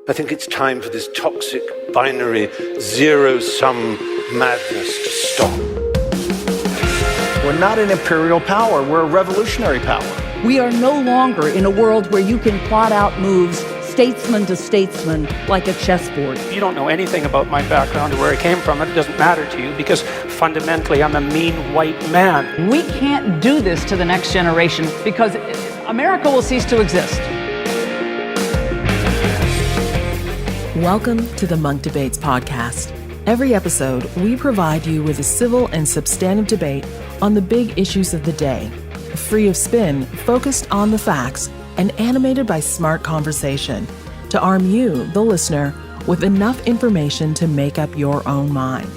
I think it's time for this toxic, binary, zero-sum madness to stop. We're not an imperial power, we're a revolutionary power. We are no longer in a world where you can plot out moves statesman to statesman like a chessboard. If you don't know anything about my background or where I came from, it doesn't matter to you because fundamentally I'm a mean white man. We can't do this to the next generation because America will cease to exist. Welcome to the Munk Debates podcast. Every episode, we provide you with a civil and substantive debate on the big issues of the day, free of spin, focused on the facts, and animated by smart conversation to arm you, the listener, with enough information to make up your own mind.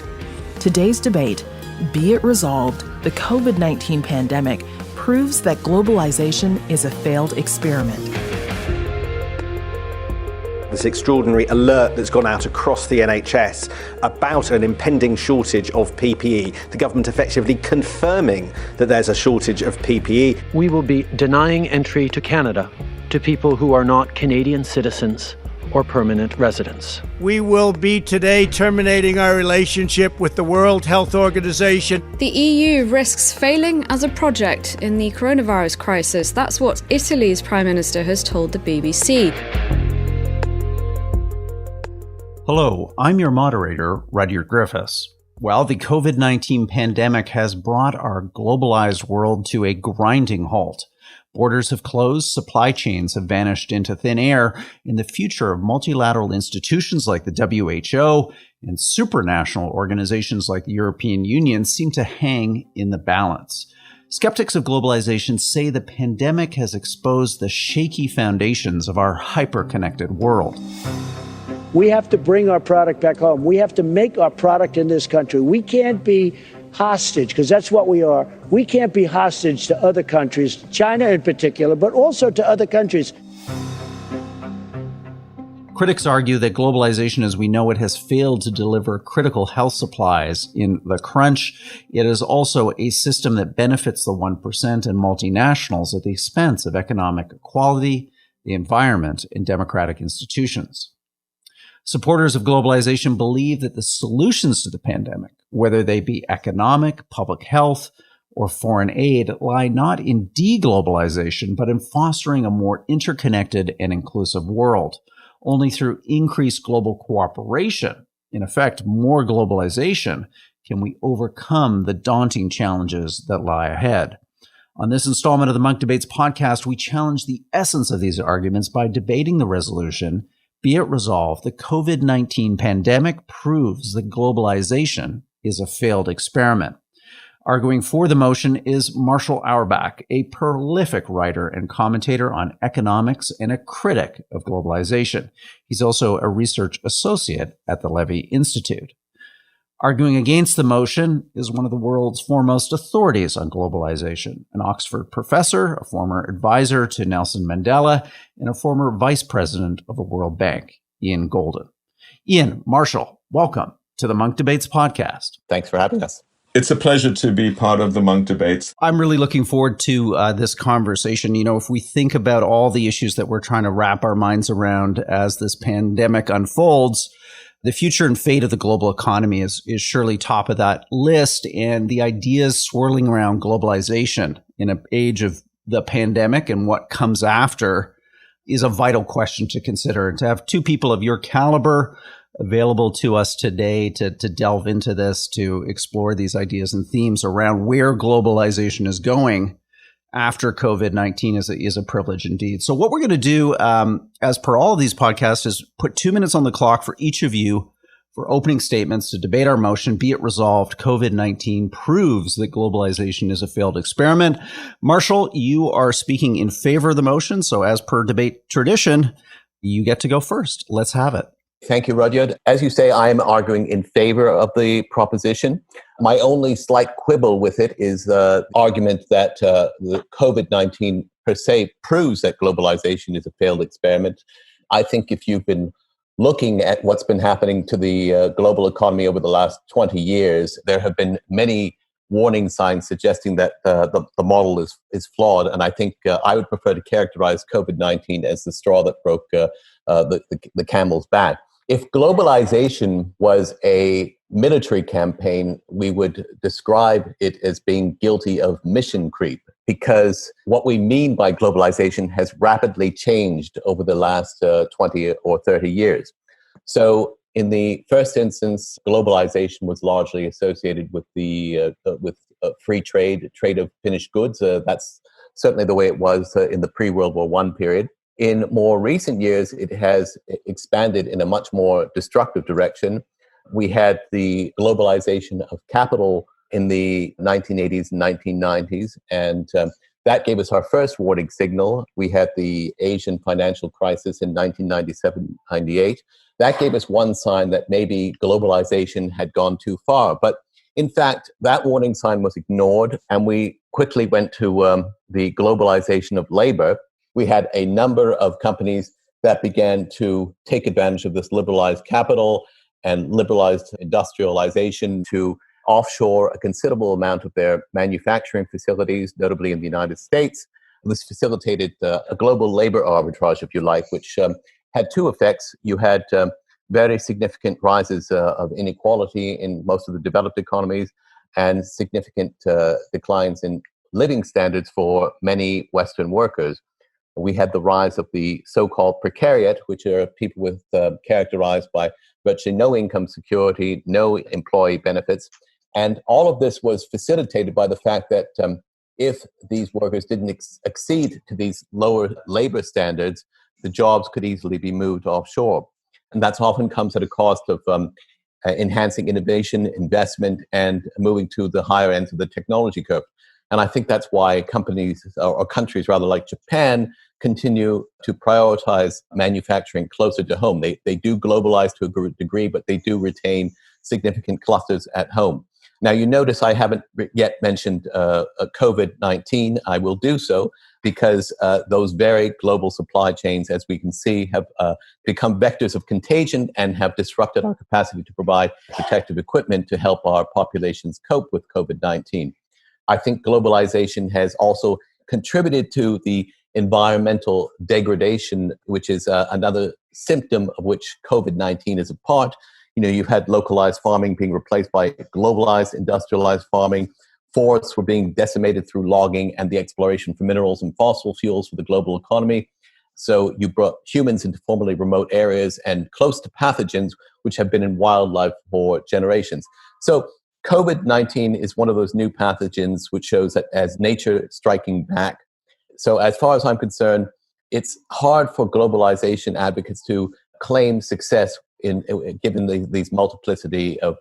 Today's debate, Be It Resolved, the COVID-19 pandemic proves that globalization is a failed experiment. This extraordinary alert that's gone out across the NHS about an impending shortage of PPE. The government effectively confirming that there's a shortage of PPE. We will be denying entry to Canada to people who are not Canadian citizens or permanent residents. We will be today terminating our relationship with the World Health Organization. The EU risks failing as a project in the coronavirus crisis. That's what Italy's Prime Minister has told the BBC. Hello, I'm your moderator, Rudyard Griffiths. Well, the COVID-19 pandemic has brought our globalized world to a grinding halt. Borders have closed, supply chains have vanished into thin air, and the future of multilateral institutions like the WHO and supranational organizations like the European Union seem to hang in the balance. Skeptics of globalization say the pandemic has exposed the shaky foundations of our hyper-connected world. We have to bring our product back home. We have to make our product in this country. We can't be hostage, because that's what we are. We can't be hostage to other countries, China in particular, but also to other countries. Critics argue that globalization as we know it has failed to deliver critical health supplies in the crunch. It is also a system that benefits the 1% and multinationals at the expense of economic equality, the environment, and democratic institutions. Supporters of globalization believe that the solutions to the pandemic, whether they be economic, public health, or foreign aid, lie not in deglobalization, but in fostering a more interconnected and inclusive world. Only through increased global cooperation, in effect, more globalization, can we overcome the daunting challenges that lie ahead. On this installment of the Munk Debates podcast, we challenge the essence of these arguments by debating the resolution, Be It Resolved, the COVID-19 pandemic proves that globalization is a failed experiment. Arguing for the motion is Marshall Auerback, a prolific writer and commentator on economics and a critic of globalization. He's also a research associate at the Levy Institute. Arguing against the motion is one of the world's foremost authorities on globalization, an Oxford professor, a former advisor to Nelson Mandela, and a former vice president of the World Bank, Ian Goldin. Ian, Marshall, welcome to the Munk Debates podcast. Thanks for having us. It's a pleasure to be part of the Munk Debates. I'm really looking forward to this conversation. You know, if we think about all the issues that we're trying to wrap our minds around as this pandemic unfolds, the future and fate of the global economy is surely top of that list. And the ideas swirling around globalization in an age of the pandemic and what comes after is a vital question to consider. And to have two people of your caliber available to us today to delve into this, to explore these ideas and themes around where globalization is going after COVID-19 is a privilege indeed. So what we're going to do, as per all of these podcasts, is put 2 minutes on the clock for each of you for opening statements to debate our motion. Be it resolved, COVID-19 proves that globalization is a failed experiment. Marshall, you are speaking in favor of the motion. So as per debate tradition, you get to go first. Let's have it. Thank you, Rudyard. As you say, I'm arguing in favor of the proposition. My only slight quibble with it is the argument that the COVID-19 per se proves that globalization is a failed experiment. I think if you've been looking at what's been happening to the global economy over the last 20 years, there have been many warning signs suggesting that the model is flawed. And I think I would prefer to characterize COVID-19 as the straw that broke the camel's back. If globalization was a military campaign, we would describe it as being guilty of mission creep, because what we mean by globalization has rapidly changed over the last 20 or 30 years. So in the first instance, globalization was largely associated with free trade of finished goods. That's certainly the way it was in the pre-World War I period. In more recent years, it has expanded in a much more destructive direction. We had the globalization of capital in the 1980s and 1990s, and that gave us our first warning signal. We had the Asian financial crisis in 1997-98. That gave us one sign that maybe globalization had gone too far. But in fact, that warning sign was ignored, and we quickly went to the globalization of labor. We had a number of companies that began to take advantage of this liberalized capital and liberalized industrialization to offshore a considerable amount of their manufacturing facilities, notably in the United States. This facilitated a global labor arbitrage, if you like, which had two effects. You had very significant rises of inequality in most of the developed economies and significant declines in living standards for many Western workers. We had the rise of the so-called precariat, which are people with characterized by virtually no income security, no employee benefits. And all of this was facilitated by the fact that if these workers didn't accede to these lower labor standards, the jobs could easily be moved offshore. And that often comes at a cost of enhancing innovation, investment, and moving to the higher ends of the technology curve. And I think that's why companies, or countries rather, like Japan continue to prioritize manufacturing closer to home. They do globalize to a degree, but they do retain significant clusters at home. Now, you notice I haven't yet mentioned COVID-19. I will do so because those very global supply chains, as we can see, have become vectors of contagion and have disrupted our capacity to provide protective equipment to help our populations cope with COVID-19. I think globalization has also contributed to the environmental degradation, which is another symptom of which COVID-19 is a part. You know, you've had localized farming being replaced by globalized, industrialized farming. Forests were being decimated through logging and the exploration for minerals and fossil fuels for the global economy. So you brought humans into formerly remote areas and close to pathogens, which have been in wildlife for generations. So COVID-19 is one of those new pathogens which shows that as nature striking back. So as far as I'm concerned, it's hard for globalization advocates to claim success given these multiplicity of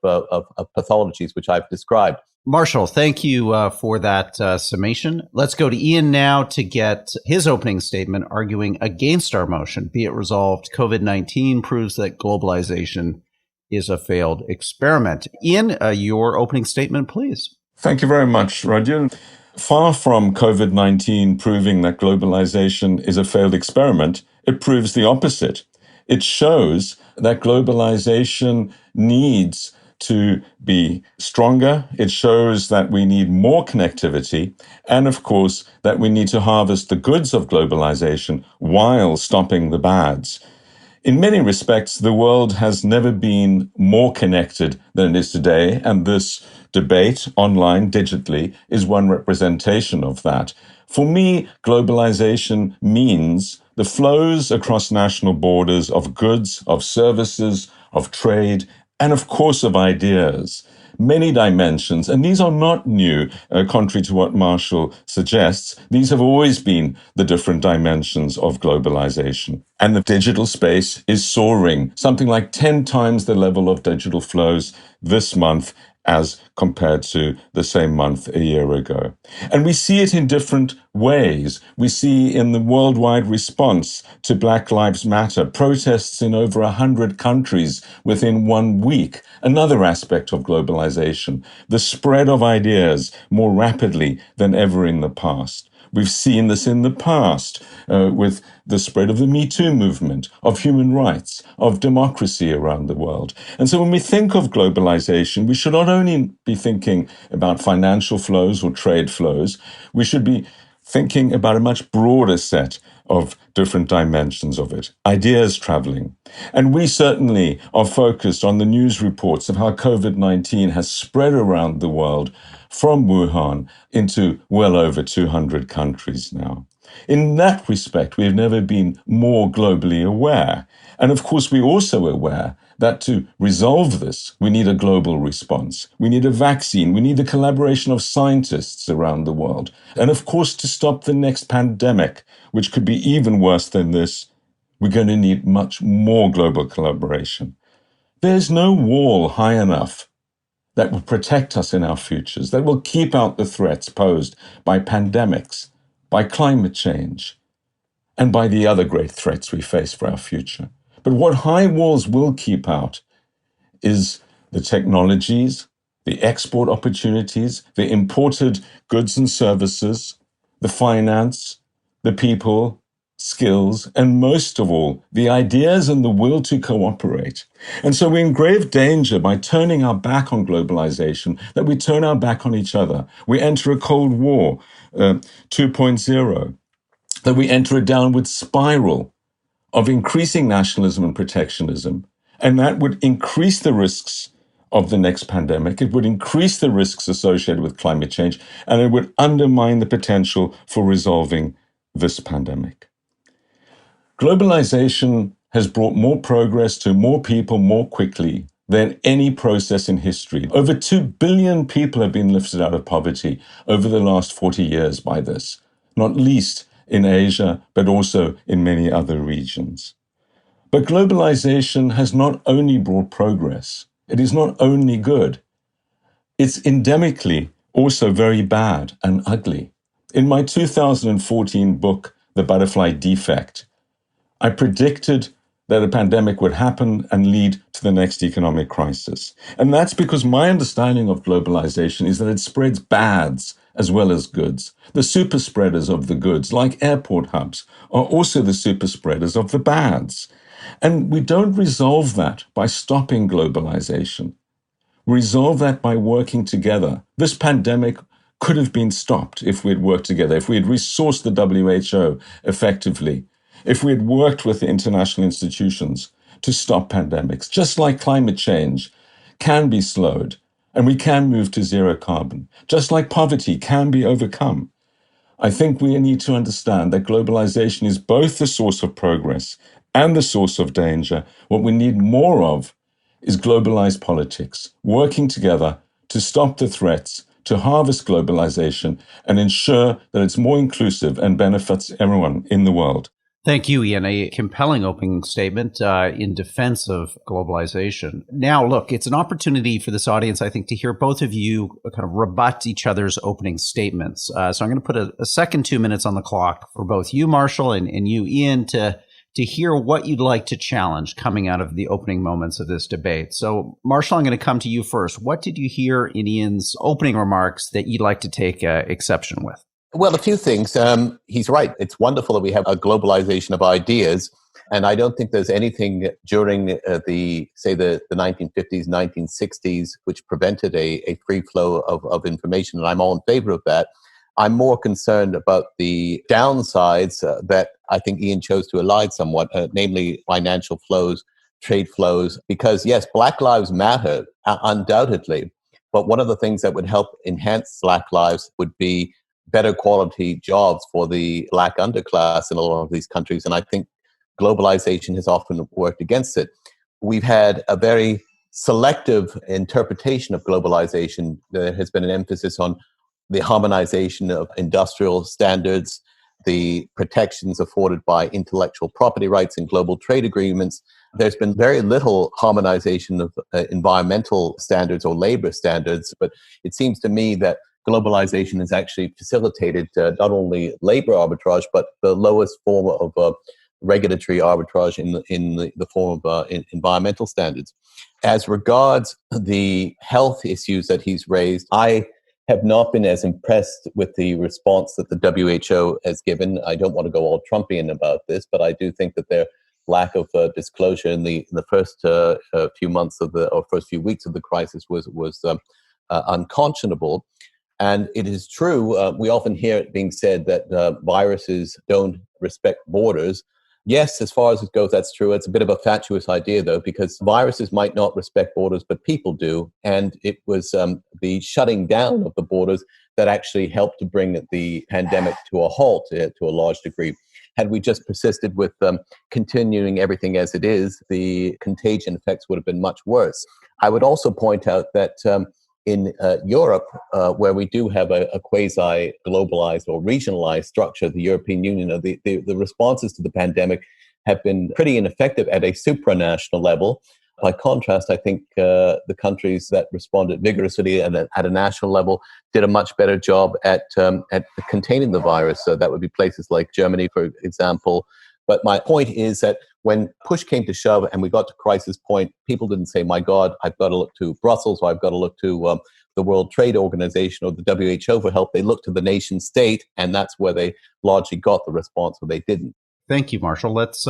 pathologies which I've described. Marshall, thank you for that summation. Let's go to Ian now to get his opening statement arguing against our motion. Be it resolved, COVID-19 proves that globalization is a failed experiment. Ian, your opening statement, please. Thank you very much, Roger. Far from COVID-19 proving that globalization is a failed experiment, it proves the opposite. It shows that globalization needs to be stronger. It shows that we need more connectivity. And of course, that we need to harvest the goods of globalization while stopping the bads. In many respects, the world has never been more connected than it is today, and this debate, online, digitally, is one representation of that. For me, globalization means the flows across national borders of goods, of services, of trade, and of course of ideas. Many dimensions, and these are not new, contrary to what Marshall suggests. These have always been the different dimensions of globalization. And the digital space is soaring, something like 10 times the level of digital flows this month as compared to the same month a year ago. And we see it in different ways. We see in the worldwide response to Black Lives Matter, protests in over 100 countries within 1 week, another aspect of globalization, the spread of ideas more rapidly than ever in the past. We've seen this in the past with the spread of the Me Too movement, of human rights, of democracy around the world. And so when we think of globalization, we should not only be thinking about financial flows or trade flows, we should be thinking about a much broader set of different dimensions of it, ideas traveling. And we certainly are focused on the news reports of how COVID-19 has spread around the world from Wuhan into well over 200 countries now. In that respect, we've never been more globally aware. And of course, we're also aware that to resolve this, we need a global response. We need a vaccine. We need the collaboration of scientists around the world. And of course, to stop the next pandemic, which could be even worse than this, we're going to need much more global collaboration. There's no wall high enough that will protect us in our futures, that will keep out the threats posed by pandemics, by climate change, and by the other great threats we face for our future. But what high walls will keep out is the technologies, the export opportunities, the imported goods and services, the finance, the people, skills, and most of all, the ideas and the will to cooperate. And so we're in grave danger by turning our back on globalization, that we turn our back on each other. We enter a Cold War 2.0, that we enter a downward spiral of increasing nationalism and protectionism, and that would increase the risks of the next pandemic. It would increase the risks associated with climate change, and it would undermine the potential for resolving this pandemic. Globalization has brought more progress to more people more quickly than any process in history. Over 2 billion people have been lifted out of poverty over the last 40 years by this, not least in Asia, but also in many other regions. But globalization has not only brought progress, it is not only good, it's endemically also very bad and ugly. In my 2014 book, The Butterfly Defect, I predicted that a pandemic would happen and lead to the next economic crisis. And that's because my understanding of globalization is that it spreads bads as well as goods. The super spreaders of the goods, like airport hubs, are also the super spreaders of the bads. And we don't resolve that by stopping globalization. We resolve that by working together. This pandemic could have been stopped if we had worked together, if we had resourced the WHO effectively, if we had worked with the international institutions to stop pandemics, just like climate change can be slowed and we can move to zero carbon, just like poverty can be overcome. I think we need to understand that globalization is both the source of progress and the source of danger. What we need more of is globalized politics, working together to stop the threats, to harvest globalization and ensure that it's more inclusive and benefits everyone in the world. Thank you, Ian. A compelling opening statement in defense of globalization. Now, look, it's an opportunity for this audience, I think, to hear both of you kind of rebut each other's opening statements. So I'm going to put a second 2 minutes on the clock for both you, Marshall, and you, Ian, to hear what you'd like to challenge coming out of the opening moments of this debate. So, Marshall, I'm going to come to you first. What did you hear in Ian's opening remarks that you'd like to take exception with? Well, a few things. He's right. It's wonderful that we have a globalization of ideas. And I don't think there's anything during the 1950s, 1960s, which prevented a free flow of information. And I'm all in favor of that. I'm more concerned about the downsides that I think Ian chose to elide somewhat, namely financial flows, trade flows, because yes, Black Lives Matter, undoubtedly. But one of the things that would help enhance Black lives would be better quality jobs for the Black underclass in a lot of these countries. And I think globalization has often worked against it. We've had a very selective interpretation of globalization. There has been an emphasis on the harmonization of industrial standards, the protections afforded by intellectual property rights and global trade agreements. There's been very little harmonization of environmental standards or labor standards, but it seems to me that globalization has actually facilitated not only labor arbitrage, but the lowest form of regulatory arbitrage in the form of environmental standards. As regards the health issues that he's raised, I have not been as impressed with the response that the WHO has given. I don't want to go all Trumpian about this, but I do think that their lack of disclosure in the first few months of first few weeks of the crisis was unconscionable. And it is true, we often hear it being said that viruses don't respect borders. Yes, as far as it goes, that's true. It's a bit of a fatuous idea, though, because viruses might not respect borders, but people do. And it was the shutting down of the borders that actually helped to bring the pandemic to a halt to a large degree. Had we just persisted with continuing everything as it is, the contagion effects would have been much worse. I would also point out that in Europe, where we do have a quasi-globalized or regionalized structure, the European Union, the responses to the pandemic have been pretty ineffective at a supranational level. By contrast, I think the countries that responded vigorously at a national level did a much better job at containing the virus. So that would be places like Germany, for example. But my point is that when push came to shove and we got to crisis point, people didn't say, my God, I've got to look to Brussels, or I've got to look to the World Trade Organization or the WHO for help. They looked to the nation state, and that's where they largely got the response, or they didn't. Thank you, Marshall. Let's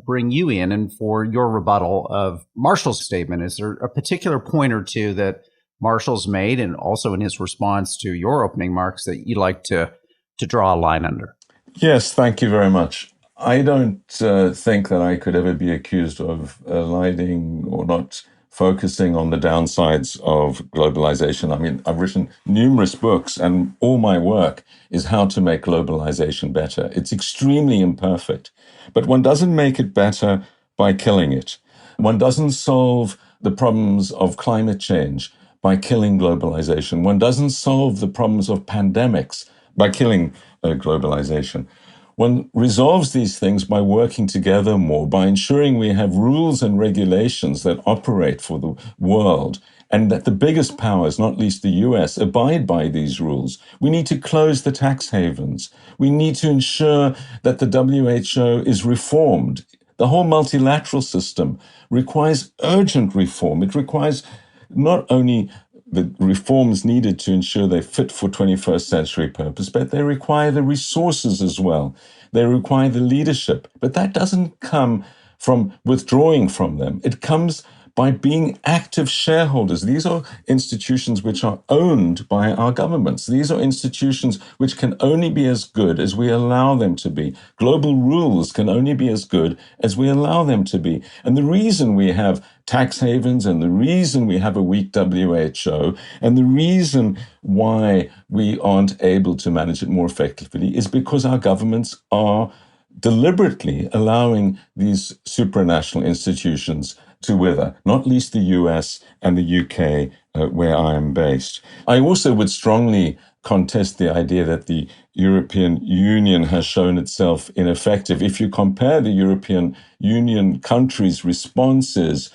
bring you in, and for your rebuttal of Marshall's statement, is there a particular point or two that Marshall's made, and also in his response to your opening remarks, that you'd like to draw a line under? Yes, thank you very much. I don't think that I could ever be accused of aligning or not focusing on the downsides of globalization. I mean, I've written numerous books, and all my work is how to make globalization better. It's extremely imperfect, but one doesn't make it better by killing it. One doesn't solve the problems of climate change by killing globalization. One doesn't solve the problems of pandemics by killing globalization. One resolves these things by working together more, by ensuring we have rules and regulations that operate for the world, and that the biggest powers, not least the US, abide by these rules. We need to close the tax havens. We need to ensure that the WHO is reformed. The whole multilateral system requires urgent reform. It requires not only the reforms needed to ensure they're fit for 21st century purpose, but they require the resources as well. They require the leadership. But that doesn't come from withdrawing from them. It comes by being active shareholders. These are institutions which are owned by our governments. These are institutions which can only be as good as we allow them to be. Global rules can only be as good as we allow them to be. And the reason we have tax havens, and the reason we have a weak WHO, and the reason why we aren't able to manage it more effectively is because our governments are deliberately allowing these supranational institutions to wither, not least the US and the UK, where I am based. I also would strongly contest the idea that the European Union has shown itself ineffective. If you compare the European Union countries' responses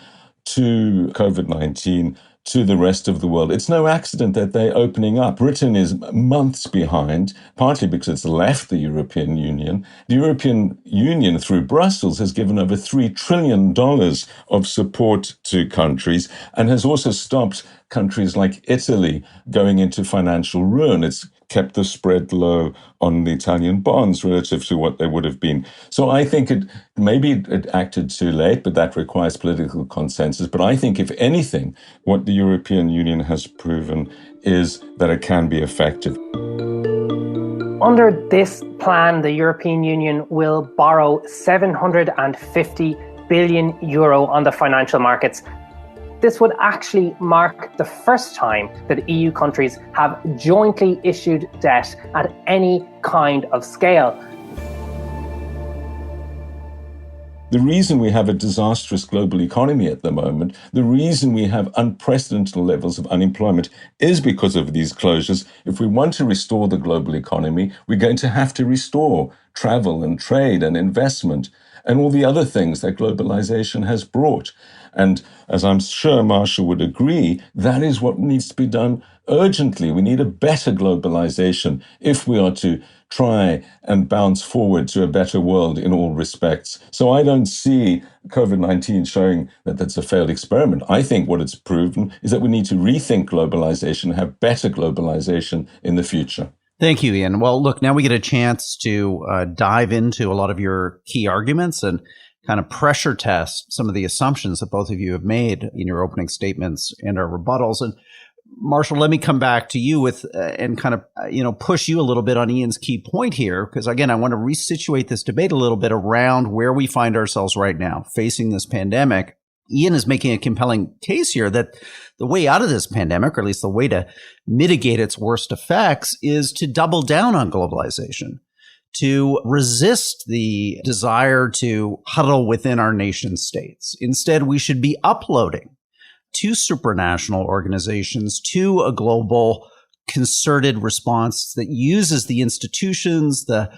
to COVID-19 to the rest of the world, it's no accident that they're opening up. Britain is months behind, partly because it's left the European Union. The European Union, through Brussels, has given over $3 trillion of support to countries, and has also stopped countries like Italy going into financial ruin. It's kept the spread low on the Italian bonds relative to what they would have been. So I think maybe it acted too late, but that requires political consensus. But I think, if anything, what the European Union has proven is that it can be effective. Under this plan, the European Union will borrow €750 billion on the financial markets. This would actually mark the first time that EU countries have jointly issued debt at any kind of scale. The reason we have a disastrous global economy at the moment, the reason we have unprecedented levels of unemployment, is because of these closures. If we want to restore the global economy, we're going to have to restore travel and trade and investment and all the other things that globalization has brought. And as I'm sure Marshall would agree, that is what needs to be done urgently. We need a better globalization if we are to try and bounce forward to a better world in all respects. So I don't see COVID-19 showing that that's a failed experiment. I think what it's proven is that we need to rethink globalization, have better globalization in the future. Thank you, Ian. Well, look, now we get a chance to dive into a lot of your key arguments and kind of pressure test some of the assumptions that both of you have made in your opening statements and our rebuttals. And Marshall, let me come back to you with and kind of, push you a little bit on Ian's key point here, because again, I want to resituate this debate a little bit around where we find ourselves right now facing this pandemic. Ian is making a compelling case here that the way out of this pandemic, or at least the way to mitigate its worst effects, is to double down on globalization, to resist the desire to huddle within our nation states. Instead, we should be uploading to supranational organizations, to a global concerted response that uses the institutions, the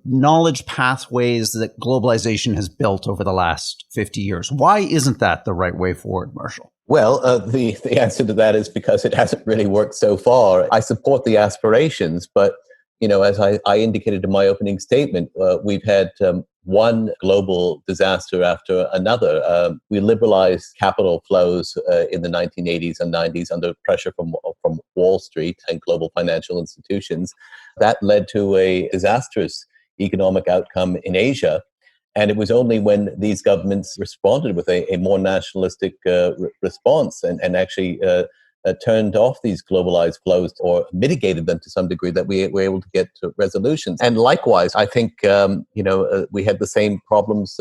knowledge pathways that globalization has built over the last 50 years. Why isn't that the right way forward, Marshall? Well, the answer to that is because it hasn't really worked so far. I support the aspirations, but as I indicated in my opening statement, we've had one global disaster after another. We liberalized capital flows in the 1980s and 90s under pressure from Wall Street and global financial institutions. That led to a disastrous economic outcome in Asia. And it was only when these governments responded with a more nationalistic response and actually turned off these globalized flows or mitigated them to some degree that we were able to get to resolutions. And likewise, I think, we had the same problems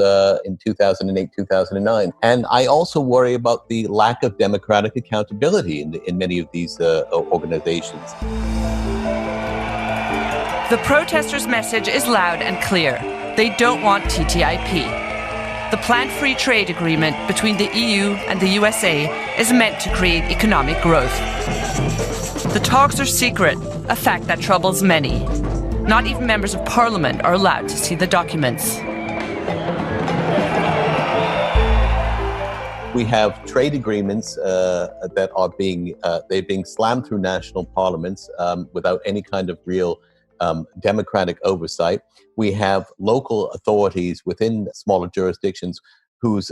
in 2008, 2009. And I also worry about the lack of democratic accountability in many of these organizations. The protesters' message is loud and clear. They don't want TTIP. The planned free trade agreement between the EU and the USA is meant to create economic growth. The talks are secret, a fact that troubles many. Not even members of parliament are allowed to see the documents. We have trade agreements that are being slammed through national parliaments without any kind of real democratic oversight. We have local authorities within smaller jurisdictions whose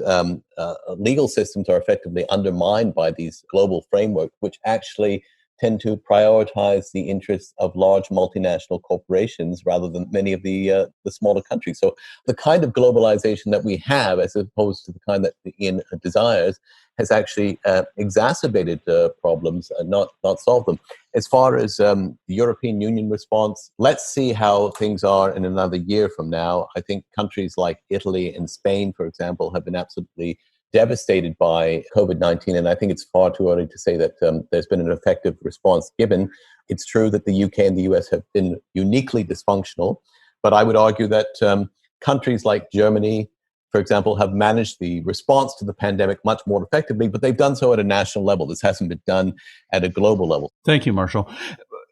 legal systems are effectively undermined by these global frameworks, which actually tend to prioritize the interests of large multinational corporations rather than many of the smaller countries. So the kind of globalization that we have, as opposed to the kind that Ian desires, has actually exacerbated problems and not solved them. As far as the European Union response, let's see how things are in another year from now. I think countries like Italy and Spain, for example, have been absolutely devastated by COVID-19, and I think it's far too early to say that there's been an effective response given. It's true that the UK and the US have been uniquely dysfunctional, but I would argue that countries like Germany, for example, have managed the response to the pandemic much more effectively, but they've done so at a national level. This hasn't been done at a global level. Thank you, Marshall.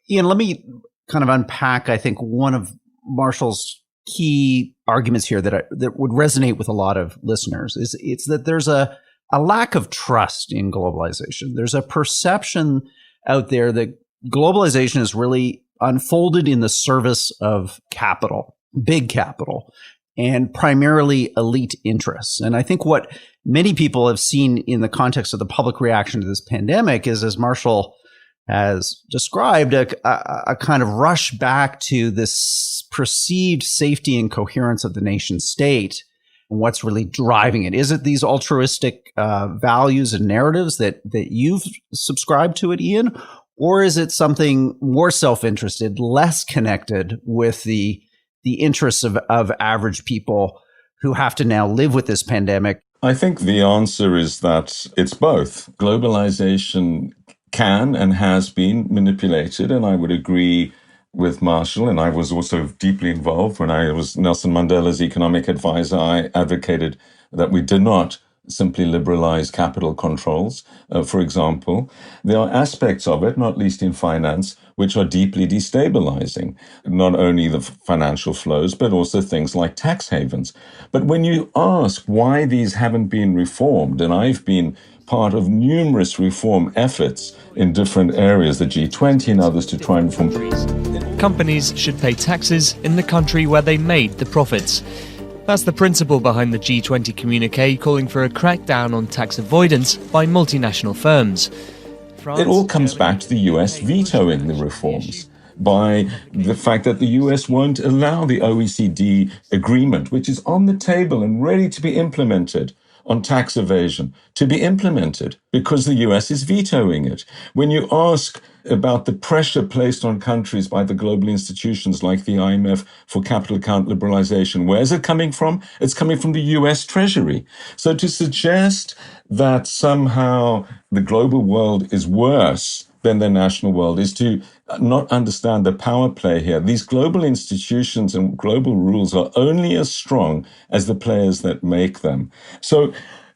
Ian, let me kind of unpack, I think, one of Marshall's key arguments here that would resonate with a lot of listeners. It's that there's a lack of trust in globalization. There's a perception out there that globalization is really unfolded in the service of capital, big capital, and primarily elite interests. And I think what many people have seen in the context of the public reaction to this pandemic is, as Marshall has described, a kind of rush back to this perceived safety and coherence of the nation state and what's really driving it. Is it these altruistic values and narratives that you've subscribed to it, Ian? Or is it something more self-interested, less connected with the interests of average people who have to now live with this pandemic? I think the answer is that it's both. Globalization can and has been manipulated, and I would agree with Marshall, and I was also deeply involved when I was Nelson Mandela's economic advisor. I advocated that we did not simply liberalize capital controls, for example. There are aspects of it, not least in finance, which are deeply destabilizing, not only the financial flows, but also things like tax havens. But when you ask why these haven't been reformed, and I've been part of numerous reform efforts in different areas, the G20 and others, to try and reform. companies should pay taxes in the country where they made the profits. That's the principle behind the G20 communiqué calling for a crackdown on tax avoidance by multinational firms. It all comes back to the US vetoing the reforms by the fact that the US won't allow the OECD agreement, which is on the table and ready to be implemented on tax evasion, to be implemented because the US is vetoing it. When you ask about the pressure placed on countries by the global institutions like the IMF for capital account liberalization, where is it coming from? It's coming from the US Treasury. So to suggest that somehow the global world is worse than the national world is to not understand the power play here. These global institutions and global rules are only as strong as the players that make them. So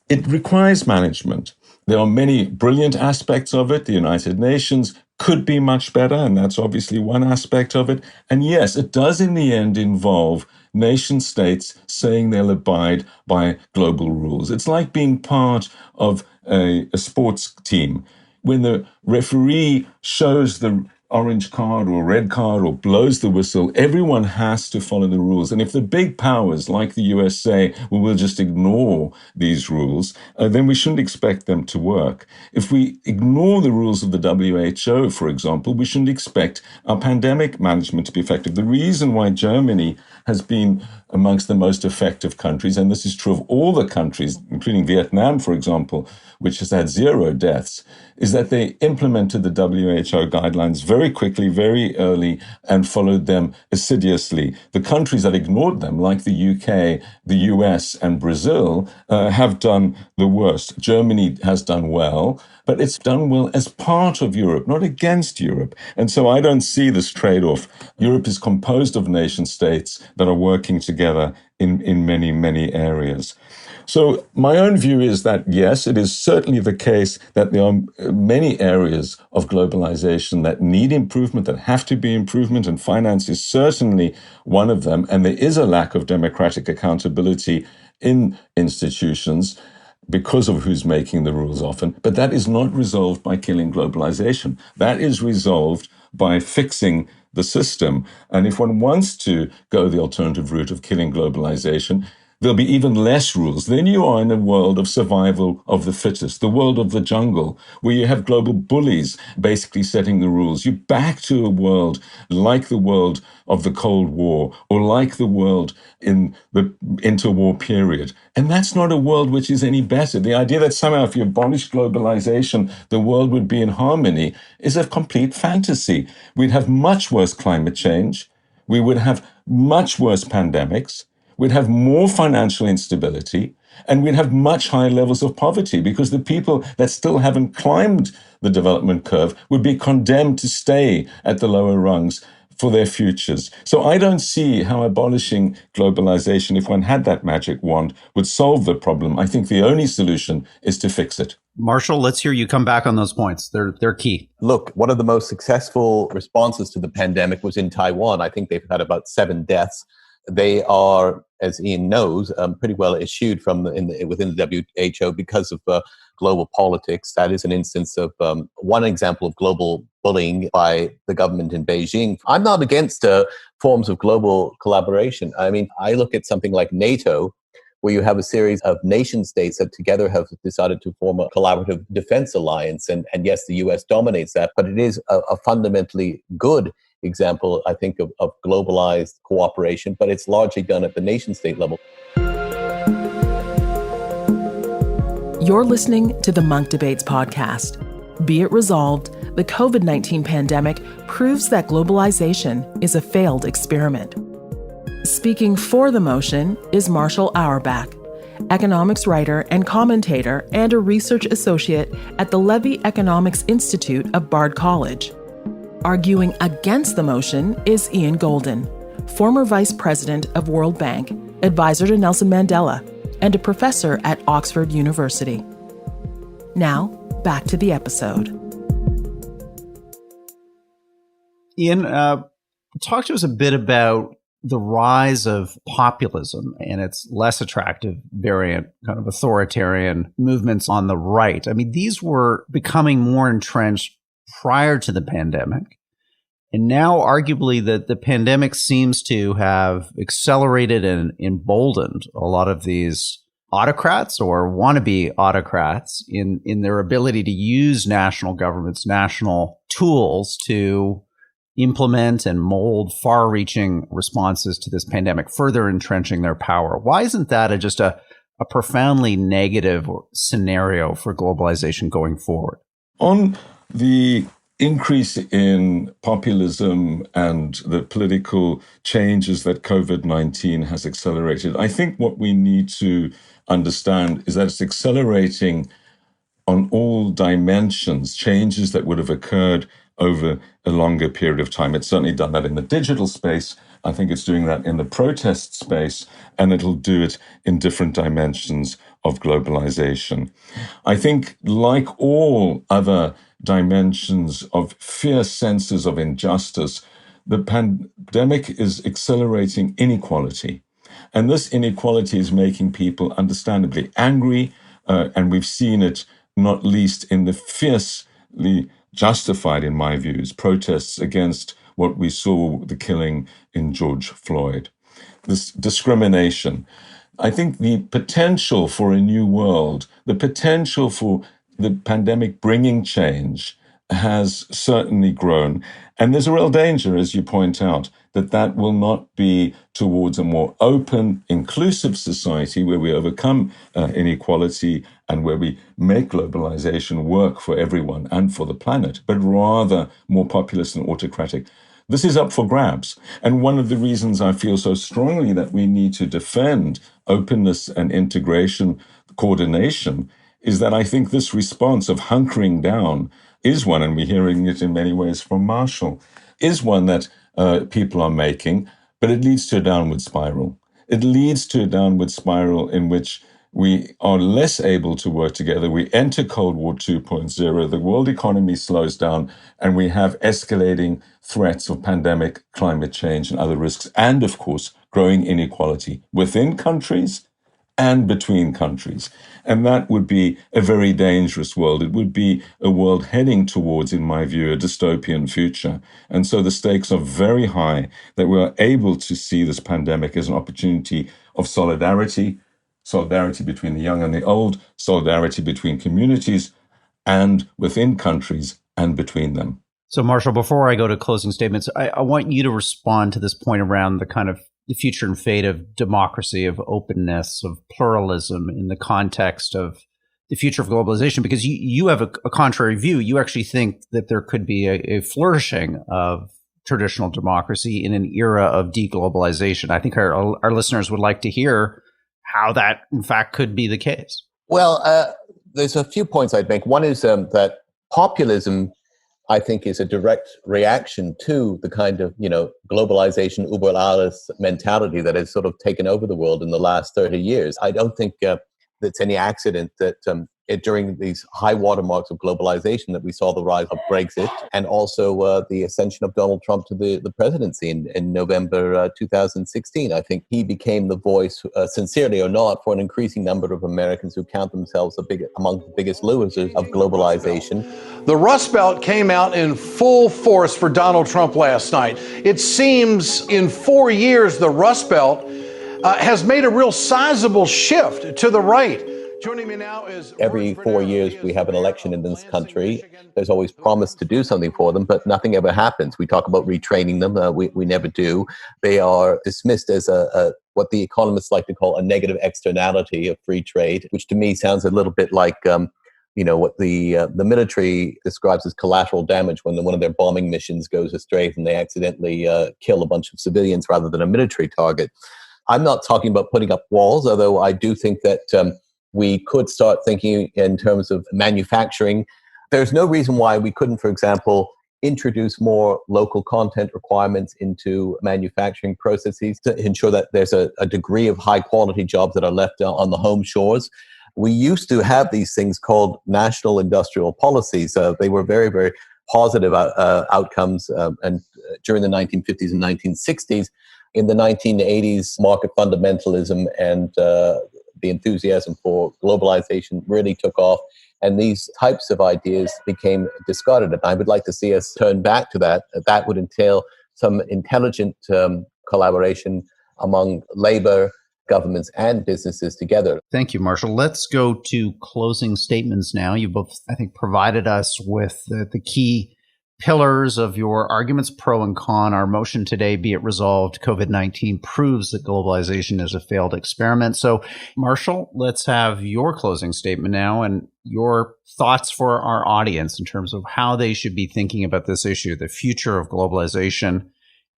it requires management. There are many brilliant aspects of it. The United Nations could be much better, and that's obviously one aspect of it. And yes, it does in the end involve nation states saying they'll abide by global rules. It's like being part of a sports team. When the referee shows the orange card or red card or blows the whistle, everyone has to follow the rules. And if the big powers like the US say, well, we'll just ignore these rules, then we shouldn't expect them to work. If we ignore the rules of the WHO, for example, we shouldn't expect our pandemic management to be effective. The reason why Germany has been amongst the most effective countries, and this is true of all the countries, including Vietnam, for example, which has had 0 deaths, is that they implemented the WHO guidelines very quickly, very early, and followed them assiduously. The countries that ignored them, like the UK, the US, and Brazil, have done the worst. Germany has done well, but it's done well as part of Europe, not against Europe. And so I don't see this trade-off. Europe is composed of nation states that are working together in many, many areas. So my own view is that, yes, it is certainly the case that there are many areas of globalization that need improvement, that have to be improvement, and finance is certainly one of them. And there is a lack of democratic accountability in institutions because of who's making the rules often. But that is not resolved by killing globalization. That is resolved by fixing the system. And if one wants to go the alternative route of killing globalization, there'll be even less rules. Then you are in a world of survival of the fittest, the world of the jungle, where you have global bullies basically setting the rules. You're back to a world like the world of the Cold War, or like the world in the interwar period. And that's not a world which is any better. The idea that somehow if you abolish globalization, the world would be in harmony is a complete fantasy. We'd have much worse climate change. We would have much worse pandemics. We'd have more financial instability, and we'd have much higher levels of poverty because the people that still haven't climbed the development curve would be condemned to stay at the lower rungs for their futures. So I don't see how abolishing globalization, if one had that magic wand, would solve the problem. I think the only solution is to fix it. Marshall, let's hear you come back on those points. They're key. Look, one of the most successful responses to the pandemic was in Taiwan. I think they've had about 7 deaths. They are, as Ian knows, pretty well eschewed from within the WHO because of global politics. That is an instance of one example of global bullying by the government in Beijing. I'm not against forms of global collaboration. I mean, I look at something like NATO, where you have a series of nation states that together have decided to form a collaborative defense alliance. And yes, the US dominates that, but it is a fundamentally good example, I think, of globalized cooperation, but it's largely done at the nation state level. You're listening to the Munk Debates podcast. Be it resolved, the COVID-19 pandemic proves that globalization is a failed experiment. Speaking for the motion is Marshall Auerback, economics writer and commentator and a research associate at the Levy Economics Institute of Bard College. Arguing against the motion is Ian Goldin, former vice president of World Bank, advisor to Nelson Mandela, and a professor at Oxford University. Now, back to the episode. Ian, talk to us a bit about the rise of populism and its less attractive variant, kind of authoritarian movements on the right. I mean, these were becoming more entrenched prior to the pandemic. And now, arguably, the pandemic seems to have accelerated and emboldened a lot of these autocrats or wannabe autocrats in their ability to use national governments, national tools to implement and mold far-reaching responses to this pandemic, further entrenching their power. Why isn't that just a profoundly negative scenario for globalization going forward? On the increase in populism and the political changes that COVID-19 has accelerated, I think what we need to understand is that it's accelerating on all dimensions, changes that would have occurred over a longer period of time. It's certainly done that in the digital space. I think it's doing that in the protest space, and it'll do it in different dimensions of globalization. I think, like all other dimensions of fierce senses of injustice, the pandemic is accelerating inequality. And this inequality is making people understandably angry, and we've seen it not least in the fiercely justified, in my views, protests against what we saw, the killing in George Floyd. This discrimination. I think the potential for a new world, the potential for the pandemic bringing change has certainly grown. And there's a real danger, as you point out, that will not be towards a more open, inclusive society where we overcome inequality and where we make globalization work for everyone and for the planet, but rather more populist and autocratic. This is up for grabs. And one of the reasons I feel so strongly that we need to defend openness and integration, coordination, is that I think this response of hunkering down is one, and we're hearing it in many ways from Marshall, is one that people are making, but it leads to a downward spiral. It leads to a downward spiral in which we are less able to work together. We enter Cold War 2.0, the world economy slows down, and we have escalating threats of pandemic, climate change, and other risks, and of course, growing inequality within countries and between countries. And that would be a very dangerous world. It would be a world heading towards, in my view, a dystopian future. And so the stakes are very high that we are able to see this pandemic as an opportunity of solidarity between the young and the old, solidarity between communities and within countries and between them. So, Marshall, before I go to closing statements, I want you to respond to this point around the kind of the future and fate of democracy, of openness, of pluralism in the context of the future of globalization, because you have a contrary view. You actually think that there could be a flourishing of traditional democracy in an era of deglobalization. I think our listeners would like to hear how that, in fact, could be the case. Well, there's a few points I'd make. One is that populism, I think, is a direct reaction to the kind of, globalization, Uber alles mentality that has sort of taken over the world in the last 30 years. I don't think it's any accident that during these high watermarks of globalization that we saw the rise of Brexit and also the ascension of Donald Trump to the presidency in November 2016. I think he became the voice, sincerely or not, for an increasing number of Americans who count themselves among the biggest losers of globalization. The Rust Belt came out in full force for Donald Trump last night. It seems in 4 years, the Rust Belt has made a real sizable shift to the right. Joining me now is... Every 4 years, we have an election in this country. There's always promise to do something for them, but nothing ever happens. We talk about retraining them. We never do. They are dismissed as what the economists like to call a negative externality of free trade, which to me sounds a little bit like what the military describes as collateral damage when one of their bombing missions goes astray and they accidentally kill a bunch of civilians rather than a military target. I'm not talking about putting up walls, although I do think that we could start thinking in terms of manufacturing. There's no reason why we couldn't, for example, introduce more local content requirements into manufacturing processes to ensure that there's a degree of high quality jobs that are left on the home shores. We used to have these things called national industrial policies. They were very, very positive outcomes and during the 1950s and 1960s. In the 1980s, market fundamentalism and the enthusiasm for globalization really took off, and these types of ideas became discarded. And I would like to see us turn back to that. That would entail some intelligent collaboration among labor, governments, and businesses together. Thank you, Marshall. Let's go to closing statements now. You both, I think, provided us with the key pillars of your arguments, pro and con. Our motion today, be it resolved, COVID-19 proves that globalization is a failed experiment. So, Marshall, let's have your closing statement now and your thoughts for our audience in terms of how they should be thinking about this issue, the future of globalization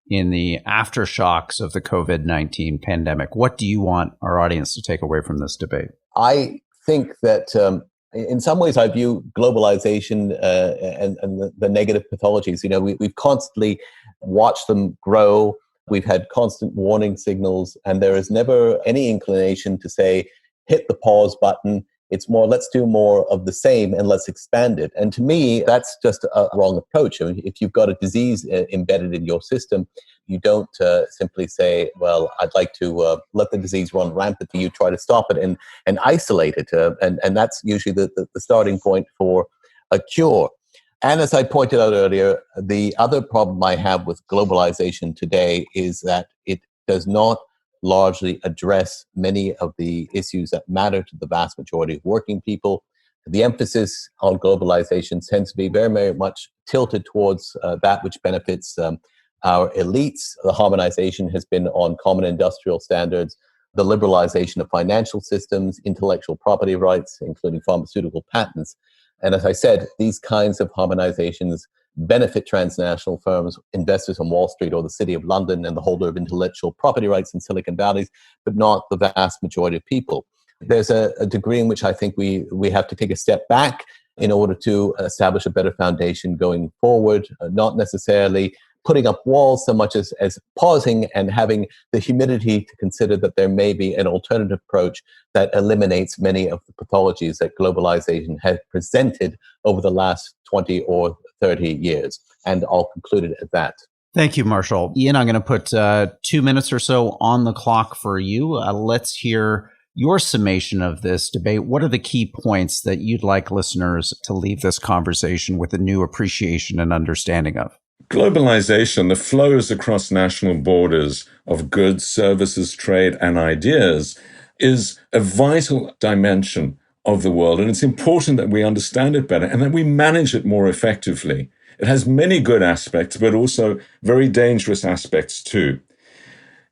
in the aftershocks of the COVID-19 pandemic. What do you want our audience to take away from this debate? I think that in some ways I view globalization and the negative pathologies. You know, we've constantly watched them grow. We've had constant warning signals, and there is never any inclination to say, hit the pause button. It's more, let's do more of the same and let's expand it. And to me, that's just a wrong approach. I mean, if you've got a disease embedded in your system, you don't simply say, well, I'd like to let the disease run rampant. You try to stop it and isolate it. And that's usually the starting point for a cure. And as I pointed out earlier, the other problem I have with globalization today is that it does not largely address many of the issues that matter to the vast majority of working people. The emphasis on globalization tends to be very, very much tilted towards that which benefits our elites. The harmonization has been on common industrial standards, the liberalization of financial systems, intellectual property rights, including pharmaceutical patents. And as I said, these kinds of harmonizations benefit transnational firms, investors on Wall Street or the City of London and the holder of intellectual property rights in Silicon Valley, but not the vast majority of people. There's a degree in which I think we have to take a step back in order to establish a better foundation going forward, not necessarily putting up walls so much as pausing and having the humility to consider that there may be an alternative approach that eliminates many of the pathologies that globalization has presented over the last 20 or 30 years. And I'll conclude it at that. Thank you, Marshall. Ian, I'm going to put 2 minutes or so on the clock for you. Let's hear your summation of this debate. What are the key points that you'd like listeners to leave this conversation with a new appreciation and understanding of? Globalization, the flows across national borders of goods, services, trade, and ideas is a vital dimension of the world. And it's important that we understand it better and that we manage it more effectively. It has many good aspects, but also very dangerous aspects too.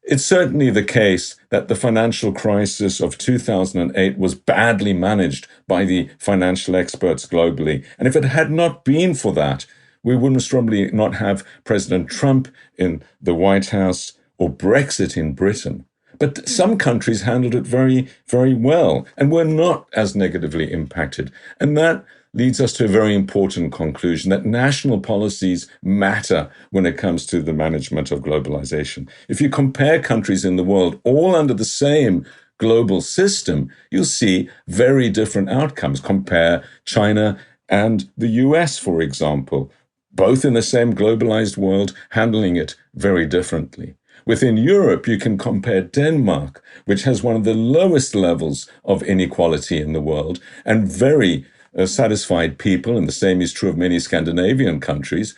It's certainly the case that the financial crisis of 2008 was badly managed by the financial experts globally. And if it had not been for that, we would most probably not have President Trump in the White House or Brexit in Britain. But some countries handled it very, very well and were not as negatively impacted. And that leads us to a very important conclusion that national policies matter when it comes to the management of globalization. If you compare countries in the world all under the same global system, you'll see very different outcomes. Compare China and the US, for example, both in the same globalized world, handling it very differently. Within Europe, you can compare Denmark, which has one of the lowest levels of inequality in the world, and very satisfied people, and the same is true of many Scandinavian countries,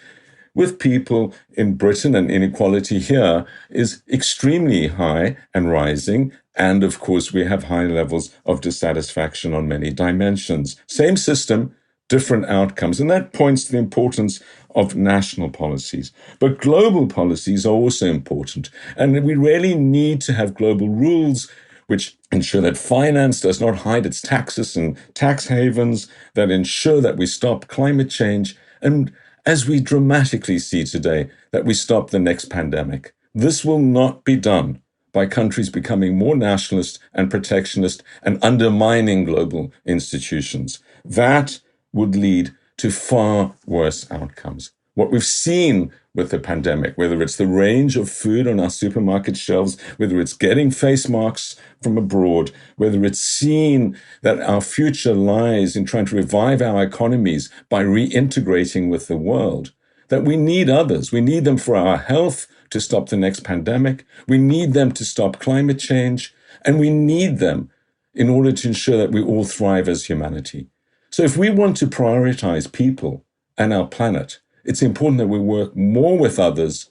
with people in Britain, and inequality here is extremely high and rising. And of course, we have high levels of dissatisfaction on many dimensions. Same system, different outcomes. And that points to the importance of national policies. But global policies are also important. And we really need to have global rules which ensure that finance does not hide its taxes and tax havens, that ensure that we stop climate change, and as we dramatically see today, that we stop the next pandemic. This will not be done by countries becoming more nationalist and protectionist and undermining global institutions. That would lead to far worse outcomes. What we've seen with the pandemic, whether it's the range of food on our supermarket shelves, whether it's getting face masks from abroad, whether it's seen that our future lies in trying to revive our economies by reintegrating with the world, that we need others. We need them for our health to stop the next pandemic. We need them to stop climate change. And we need them in order to ensure that we all thrive as humanity. So if we want to prioritize people and our planet, it's important that we work more with others,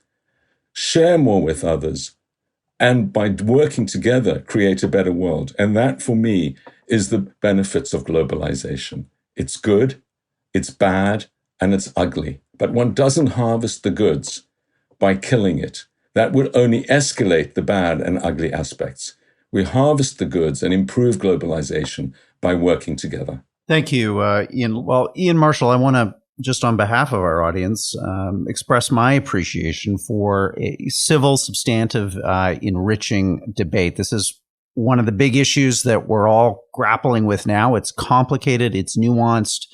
share more with others, and by working together, create a better world. And that, for me, is the benefits of globalization. It's good, it's bad, and it's ugly. But one doesn't harvest the goods by killing it. That would only escalate the bad and ugly aspects. We harvest the goods and improve globalization by working together. Thank you, Ian. Well, Ian Marshall, I want to, just on behalf of our audience, express my appreciation for a civil, substantive, enriching debate. This is one of the big issues that we're all grappling with now. It's complicated, it's nuanced,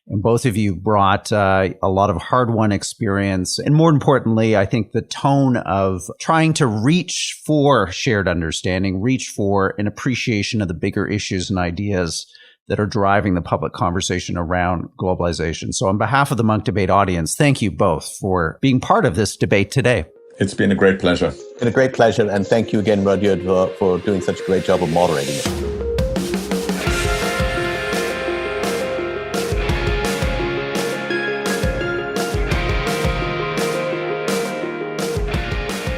and both of you brought a lot of hard-won experience. And more importantly, I think the tone of trying to reach for shared understanding, reach for an appreciation of the bigger issues and ideas that are driving the public conversation around globalization. So on behalf of the Munk Debate audience, thank you both for being part of this debate today. It's been a great pleasure. It's been a great pleasure, and thank you again, Rudyard, for doing such a great job of moderating it.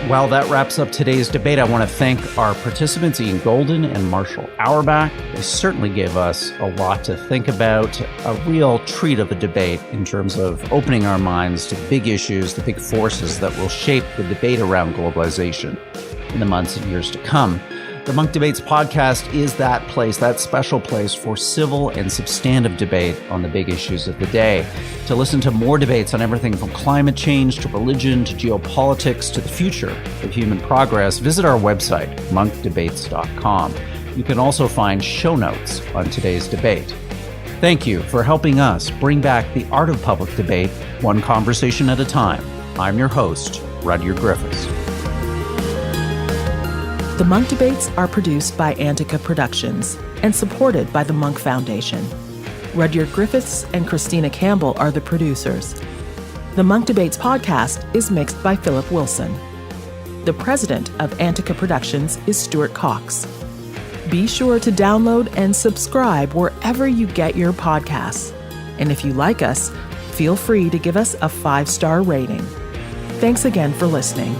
Well, that wraps up today's debate. I want to thank our participants, Ian Goldin and Marshall Auerback. They certainly gave us a lot to think about, a real treat of a debate in terms of opening our minds to big issues, the big forces that will shape the debate around globalization in the months and years to come. The Munk Debates podcast is that place, that special place for civil and substantive debate on the big issues of the day. To listen to more debates on everything from climate change to religion to geopolitics to the future of human progress, visit our website, monkdebates.com. You can also find show notes on today's debate. Thank you for helping us bring back the art of public debate, one conversation at a time. I'm your host, Rudyard Griffiths. The Munk Debates are produced by Antica Productions and supported by the Munk Foundation. Rudyard Griffiths and Christina Campbell are the producers. The Munk Debates podcast is mixed by Philip Wilson. The president of Antica Productions is Stuart Cox. Be sure to download and subscribe wherever you get your podcasts. And if you like us, feel free to give us a 5-star rating. Thanks again for listening.